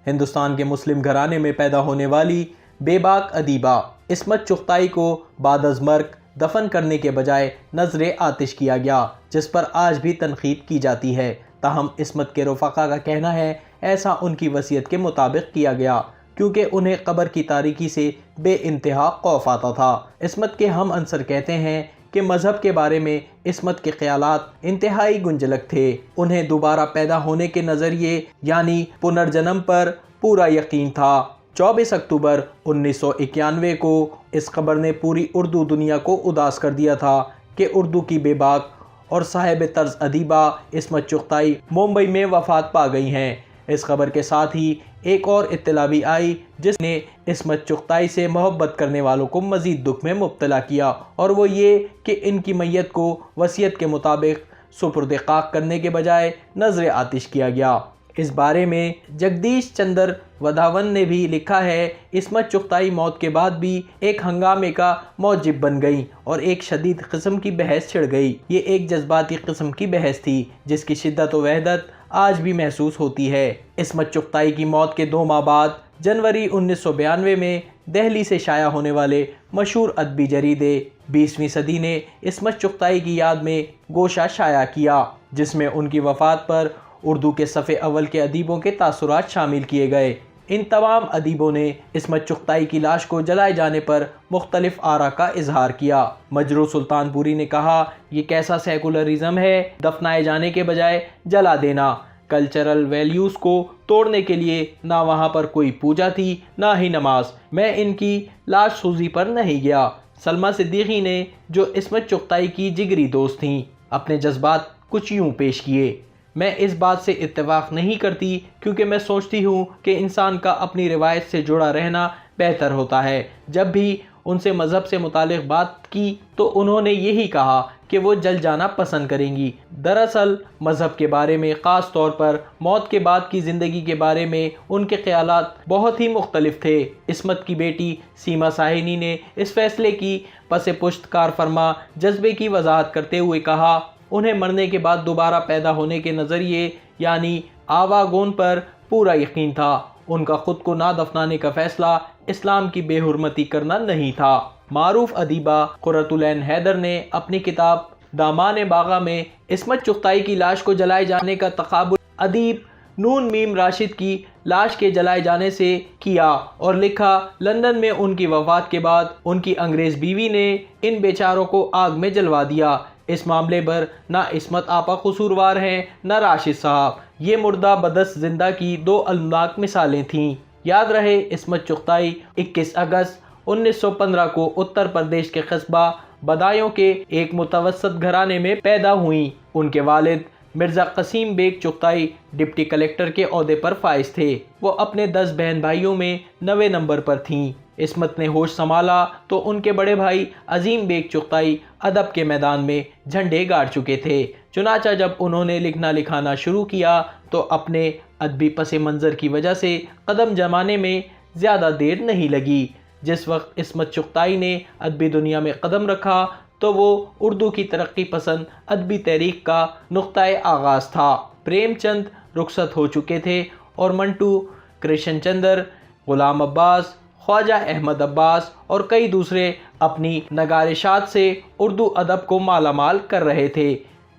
ہندوستان کے مسلم گھرانے میں پیدا ہونے والی بے باک ادیبہ عصمت چغتائی کو بعد از مرگ دفن کرنے کے بجائے نذر آتش کیا گیا، جس پر آج بھی تنقید کی جاتی ہے۔ تاہم عصمت کے رفقا کا کہنا ہے ایسا ان کی وصیت کے مطابق کیا گیا کیونکہ انہیں قبر کی تاریکی سے بے انتہا خوف آتا تھا۔ عصمت کے ہم عنصر کہتے ہیں کہ مذہب کے بارے میں عصمت کے خیالات انتہائی گنجلک تھے۔ انہیں دوبارہ پیدا ہونے کے نظریے یعنی پنرجنم پر پورا یقین تھا۔ 24 اکتوبر 1991 کو اس خبر نے پوری اردو دنیا کو اداس کر دیا تھا کہ اردو کی بے باک اور صاحب طرز ادیبہ عصمت چغتائی ممبئی میں وفات پا گئی ہیں۔ اس خبر کے ساتھ ہی ایک اور اطلاع بھی آئی جس نے عصمت چغتائی سے محبت کرنے والوں کو مزید دکھ میں مبتلا کیا، اور وہ یہ کہ ان کی میت کو وصیت کے مطابق سپرد خاک کرنے کے بجائے نذر آتش کیا گیا۔ اس بارے میں جگدیش چندر ودھاون نے بھی لکھا ہے، عصمت چغتائی موت کے بعد بھی ایک ہنگامے کا موجب بن گئیں اور ایک شدید قسم کی بحث چھڑ گئی۔ یہ ایک جذباتی قسم کی بحث تھی جس کی شدت و وحدت آج بھی محسوس ہوتی ہے۔ عصمت چغتائی کی موت کے 2 ماہ بعد جنوری 1992 میں دہلی سے شائع ہونے والے مشہور ادبی جریدے 20ویں صدی نے عصمت چغتائی کی یاد میں گوشہ شائع کیا، جس میں ان کی وفات پر اردو کے صف اول کے ادیبوں کے تاثرات شامل کیے گئے۔ ان تمام ادیبوں نے عصمت چغتائی کی لاش کو جلائے جانے پر مختلف آراء کا اظہار کیا۔ مجروح سلطان پوری نے کہا، یہ کیسا سیکولرزم ہے، دفنائے جانے کے بجائے جلا دینا۔ کلچرل ویلیوز کو توڑنے کے لیے نہ وہاں پر کوئی پوجا تھی نہ ہی نماز۔ میں ان کی لاش سوزی پر نہیں گیا۔ سلمیٰ صدیقی نے جو عصمت چغتائی کی جگری دوست تھیں، اپنے جذبات کچھ یوں پیش کیے، میں اس بات سے اتفاق نہیں کرتی کیونکہ میں سوچتی ہوں کہ انسان کا اپنی روایت سے جڑا رہنا بہتر ہوتا ہے۔ جب بھی ان سے مذہب سے متعلق بات کی تو انہوں نے یہی کہا کہ وہ جل جانا پسند کریں گی۔ دراصل مذہب کے بارے میں، خاص طور پر موت کے بعد کی زندگی کے بارے میں ان کے خیالات بہت ہی مختلف تھے۔ عصمت کی بیٹی سیما ساہنی نے اس فیصلے کی پس پشت کار فرما جذبے کی وضاحت کرتے ہوئے کہا، انہیں مرنے کے بعد دوبارہ پیدا ہونے کے نظریے یعنی آواگون پر پورا یقین تھا۔ ان کا خود کو نہ دفنانے کا فیصلہ اسلام کی بے حرمتی کرنا نہیں تھا۔ معروف ادیبہ قرۃ العین حیدر نے اپنی کتاب دامان باغا میں عصمت چغتائی کی لاش کو جلائے جانے کا تقابل ادیب نون میم راشد کی لاش کے جلائے جانے سے کیا اور لکھا، لندن میں ان کی وفات کے بعد ان کی انگریز بیوی نے ان بیچاروں کو آگ میں جلوا دیا۔ اس معاملے پر نہ عصمت آپا قصوروار ہیں نہ راشد صاحب، یہ مردہ بدست زندہ کی 2 المناک مثالیں تھیں۔ یاد رہے، عصمت چغتائی 21 اگست 1915 کو اتر پردیش کے قصبہ بدایوں کے ایک متوسط گھرانے میں پیدا ہوئیں۔ ان کے والد مرزا قسیم بیگ چغتائی ڈپٹی کلکٹر کے عہدے پر فائز تھے۔ وہ اپنے 10 بہن بھائیوں میں 9ویں نمبر پر تھیں۔ عصمت نے ہوش سنبھالا تو ان کے بڑے بھائی عظیم بیگ چغتائی ادب کے میدان میں جھنڈے گاڑ چکے تھے۔ چنانچہ جب انہوں نے لکھنا لکھانا شروع کیا تو اپنے ادبی پس منظر کی وجہ سے قدم جمانے میں زیادہ دیر نہیں لگی۔ جس وقت عصمت چغتائی نے ادبی دنیا میں قدم رکھا تو وہ اردو کی ترقی پسند ادبی تحریک کا نقطۂ آغاز تھا۔ پریم چند رخصت ہو چکے تھے اور منٹو، کرشن چندر، غلام عباس، خواجہ احمد عباس اور کئی دوسرے اپنی نگارشات سے اردو ادب کو مالا مال کر رہے تھے۔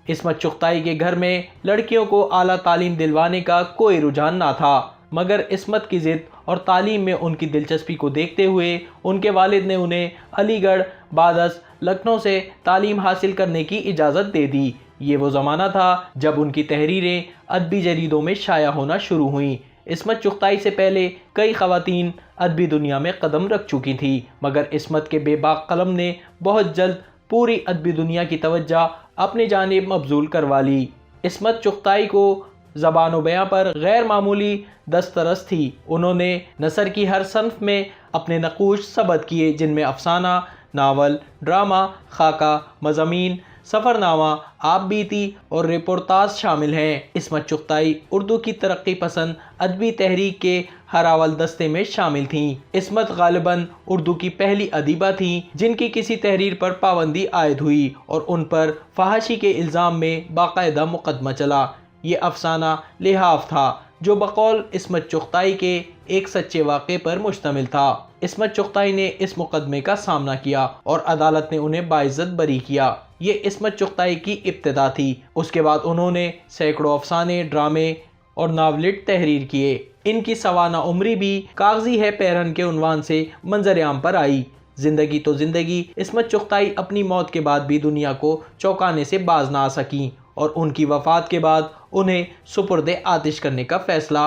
عصمت چغتائی کے گھر میں لڑکیوں کو اعلیٰ تعلیم دلوانے کا کوئی رجحان نہ تھا، مگر عصمت کی ضد اور تعلیم میں ان کی دلچسپی کو دیکھتے ہوئے ان کے والد نے انہیں علی گڑھ بعد از لکھنؤ سے تعلیم حاصل کرنے کی اجازت دے دی۔ یہ وہ زمانہ تھا جب ان کی تحریریں ادبی جریدوں میں شائع ہونا شروع ہوئیں۔ عصمت چغتائی سے پہلے کئی خواتین ادبی دنیا میں قدم رکھ چکی تھیں، مگر عصمت کے بے باک قلم نے بہت جلد پوری ادبی دنیا کی توجہ اپنی جانب مبذول کروا لی۔ عصمت چغتائی کو زبان و بیاں پر غیر معمولی دسترس تھی۔ انہوں نے نثر کی ہر صنف میں اپنے نقوش ثبت کیے، جن میں افسانہ، ناول، ڈرامہ، خاکہ، مضامین، سفر نامہ، آپ بیتی اور رپورتاژ شامل ہیں۔ عصمت چغتائی اردو کی ترقی پسند ادبی تحریک کے ہر اول دستے میں شامل تھیں۔ عصمت غالباً اردو کی پہلی ادیبہ تھیں جن کی کسی تحریر پر پابندی عائد ہوئی اور ان پر فحاشی کے الزام میں باقاعدہ مقدمہ چلا۔ یہ افسانہ لحاف تھا جو بقول عصمت چغتائی کے ایک سچے واقعے پر مشتمل تھا۔ عصمت چغتائی نے اس مقدمے کا سامنا کیا اور عدالت نے انہیں باعزت بری کیا۔ یہ عصمت چغتائی کی ابتدا تھی۔ اس کے بعد انہوں نے سینکڑوں افسانے، ڈرامے اور ناولٹ تحریر کیے۔ ان کی سوانح عمری بھی کاغذی ہے پیرہن کے عنوان سے منظر عام پر آئی۔ زندگی تو زندگی، عصمت چغتائی اپنی موت کے بعد بھی دنیا کو چونکانے سے باز نہ آ سکیں اور ان کی وفات کے بعد انہیں سپرد آتش کرنے کا فیصلہ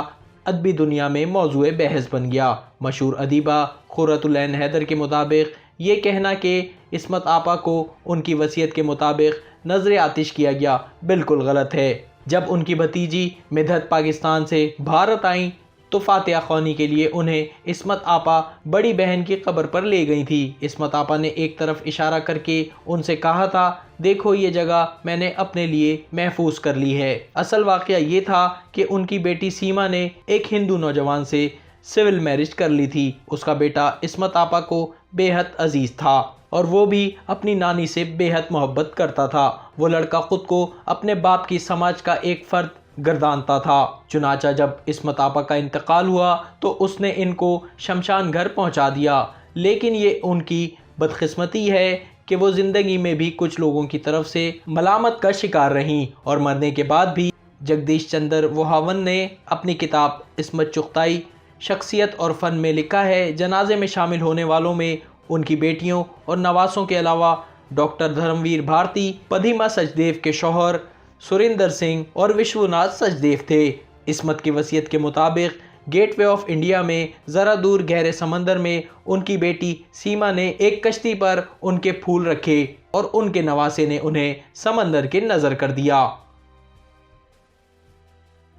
ادبی دنیا میں موضوع بحث بن گیا۔ مشہور ادیبہ قرۃ العین حیدر کے مطابق یہ کہنا کہ عصمت آپا کو ان کی وصیت کے مطابق نذر آتش کیا گیا بالکل غلط ہے۔ جب ان کی بھتیجی مدحت پاکستان سے بھارت آئیں تو فاتحہ خوانی کے لیے انہیں عصمت آپا بڑی بہن کی قبر پر لے گئی تھی۔ عصمت آپا نے ایک طرف اشارہ کر کے ان سے کہا تھا، دیکھو یہ جگہ میں نے اپنے لیے محفوظ کر لی ہے۔ اصل واقعہ یہ تھا کہ ان کی بیٹی سیما نے ایک ہندو نوجوان سے سول میرج کر لی تھی۔ اس کا بیٹا عصمت آپا کو بے حد عزیز تھا اور وہ بھی اپنی نانی سے بے حد محبت کرتا تھا۔ وہ لڑکا خود کو اپنے باپ کی سماج کا ایک فرد گردانتا تھا۔ چنانچہ جب عصمت آپا کا انتقال ہوا تو اس نے ان کو شمشان گھر پہنچا دیا، لیکن یہ ان کی بدقسمتی ہے کہ وہ زندگی میں بھی کچھ لوگوں کی طرف سے ملامت کا شکار رہیں اور مرنے کے بعد بھی۔ جگدیش چندر وہاون نے اپنی کتاب عصمت چغتائی شخصیت اور فن میں لکھا ہے، جنازے میں شامل ہونے والوں میں ان کی بیٹیوں اور نواسوں کے علاوہ ڈاکٹر دھرمویر بھارتی، پدیما سچدیو کے شوہر سریندر سنگھ اور وشوناتھ سچدیو تھے۔ عصمت کی وصیت کے مطابق گیٹ وے آف انڈیا میں ذرا دور گہرے سمندر میں ان کی بیٹی سیما نے ایک کشتی پر ان کے پھول رکھے اور ان کے نواسے نے انہیں سمندر کے نظر کر دیا۔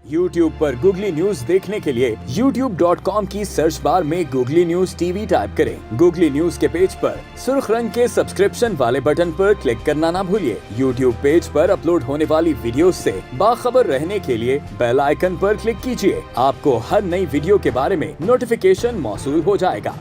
YouTube پر گوگلی نیوز دیکھنے کے لیے youtube.com کی سرچ بار میں googly news T V type کریں۔ گوگلی نیوز کے پیج پر سرخ رنگ کے سبسکرپشن والے بٹن پر کلک کرنا نہ بھولیے۔ YouTube پیج پر اپلوڈ ہونے والی ویڈیوز سے باخبر رہنے کے لیے بیل آئیکن پر کلک کیجیے۔ آپ کو ہر نئی ویڈیو کے بارے میں نوٹیفیکیشن موصول ہو جائے گا۔